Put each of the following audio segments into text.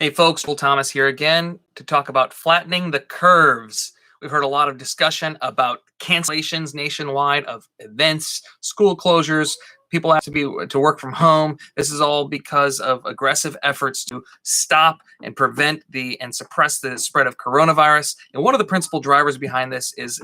Hey folks, Will Thomas here again to talk about flattening the curves. We've heard a lot of discussion about cancellations nationwide of events, school closures. People have to work from home. This is all because of aggressive efforts to stop and prevent and suppress the spread of coronavirus. And one of the principal drivers behind this is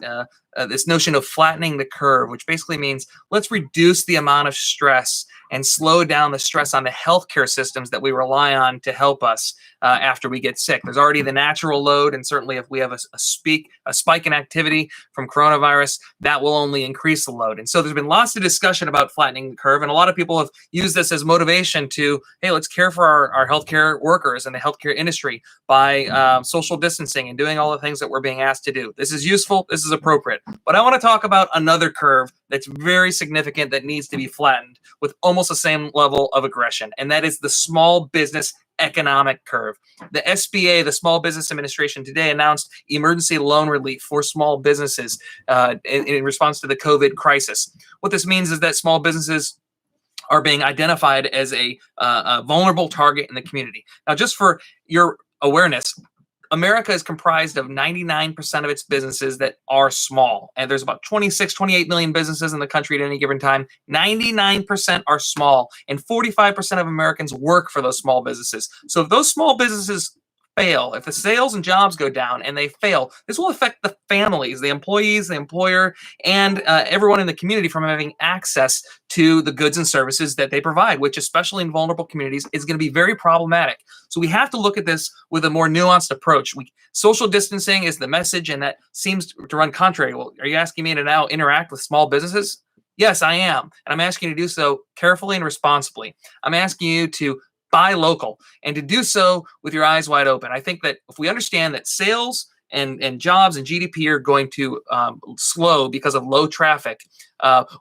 this notion of flattening the curve, which basically means let's reduce the amount of stress and slow down the stress on the healthcare systems that we rely on to help us after we get sick. There's already the natural load, and certainly if we have a spike in activity from coronavirus, that will only increase the load. And so there's been lots of discussion about flattening the curve, and a lot of people have used this as motivation to, hey, let's care for our healthcare workers and the healthcare industry by social distancing and doing all the things that we're being asked to do. This is useful. This is appropriate. But I want to talk about another curve that's very significant that needs to be flattened with almost the same level of aggression, and that is the small business economic curve. The SBA, the Small Business Administration, today announced emergency loan relief for small businesses in response to the COVID crisis. What this means is that small businesses are being identified as a vulnerable target in the community. Now, just for your awareness, America is comprised of 99% of its businesses that are small. And there's about 26, 28 million businesses in the country at any given time. 99% are small, and 45% of Americans work for those small businesses. So if those small businesses fail, if the sales and jobs go down and they fail, this will affect the families, the employees, the employer, and everyone in the community from having access to the goods and services that they provide, which especially in vulnerable communities is going to be very problematic. So we have to look at this with a more nuanced approach. Social distancing is the message, and that seems to run contrary. Well, are you asking me to now interact with small businesses? Yes, I am. And I'm asking you to do so carefully and responsibly. I'm asking you to buy local and to do so with your eyes wide open. I think that if we understand that sales and jobs and GDP are going to slow because of low traffic,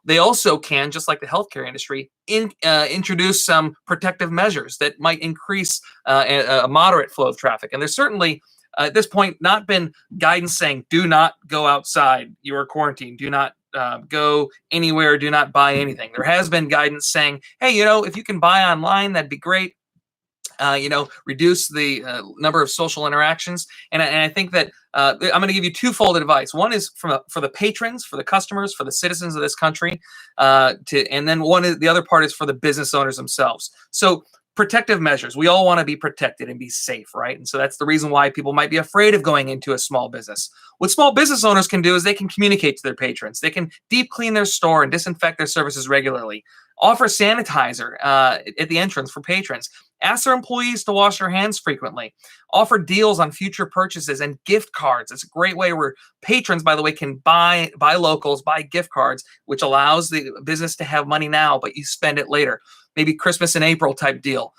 they also can, just like the healthcare industry, introduce some protective measures that might increase a moderate flow of traffic. And there's certainly at this point not been guidance saying do not go outside, you are quarantined, do not go anywhere, do not buy anything. There has been guidance saying, hey, if you can buy online, that'd be great. Reduce the number of social interactions. And I think that I'm going to give you twofold advice. One is for the patrons, for the customers, for the citizens of this country, and then the other part is for the business owners themselves. So protective measures. We all want to be protected and be safe, right? And so that's the reason why people might be afraid of going into a small business. What small business owners can do is they can communicate to their patrons. They can deep clean their store and disinfect their services regularly. Offer sanitizer at the entrance for patrons. Ask their employees to wash their hands frequently. Offer deals on future purchases and gift cards. It's a great way where patrons, by the way, can buy locals, buy gift cards, which allows the business to have money now, but you spend it later. Maybe Christmas in April type deal.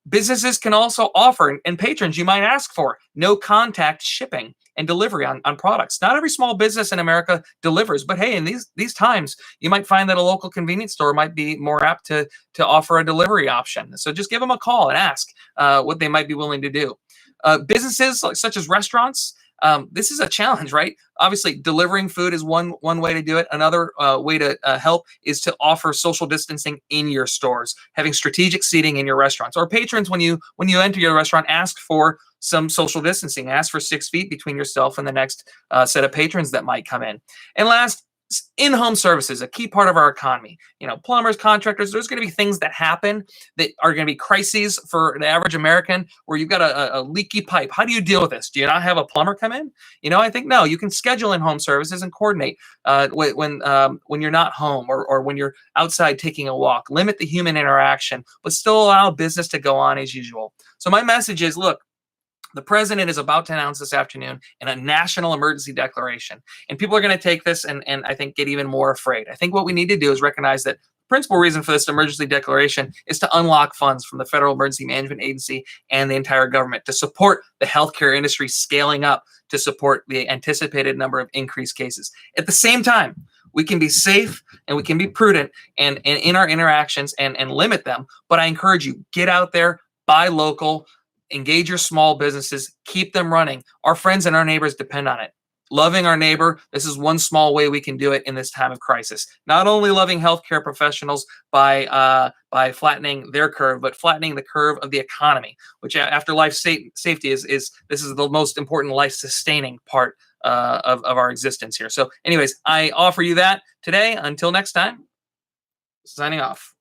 Businesses can also offer, and patrons you might ask for, no contact shipping and delivery on products. Not every small business in America delivers, but hey, in these times, you might find that a local convenience store might be more apt to offer a delivery option. So just give them a call and ask what they might be willing to do. Businesses such as restaurants, this is a challenge, right? Obviously, delivering food is one way to do it. Another way to help is to offer social distancing in your stores, having strategic seating in your restaurants. Or patrons, when you enter your restaurant, ask for some social distancing. Ask for 6 feet between yourself and the next set of patrons that might come in. And last, in-home services, a key part of our economy. Plumbers, contractors, there's going to be things that happen that are going to be crises for the average American where you've got a leaky pipe. How do you deal with this? Do you not have a plumber come in? I think no, you can schedule in-home services and coordinate when you're not home or when you're outside taking a walk. Limit the human interaction, but still allow business to go on as usual. So my message is, look, the president is about to announce this afternoon a national emergency declaration. And people are going to take this and I think get even more afraid. I think what we need to do is recognize that the principal reason for this emergency declaration is to unlock funds from the Federal Emergency Management Agency and the entire government to support the healthcare industry scaling up to support the anticipated number of increased cases. At the same time, we can be safe and we can be prudent and in our interactions and limit them. But I encourage you, get out there, buy local, engage your small businesses, keep them running. Our friends and our neighbors depend on it. loving our neighbor. This is one small way we can do it in this time of crisis. Not only loving healthcare professionals by flattening their curve, but flattening the curve of the economy, which after life safety is this is the most important life sustaining part of our existence here. So anyways, I offer you that today. Until next time, signing off.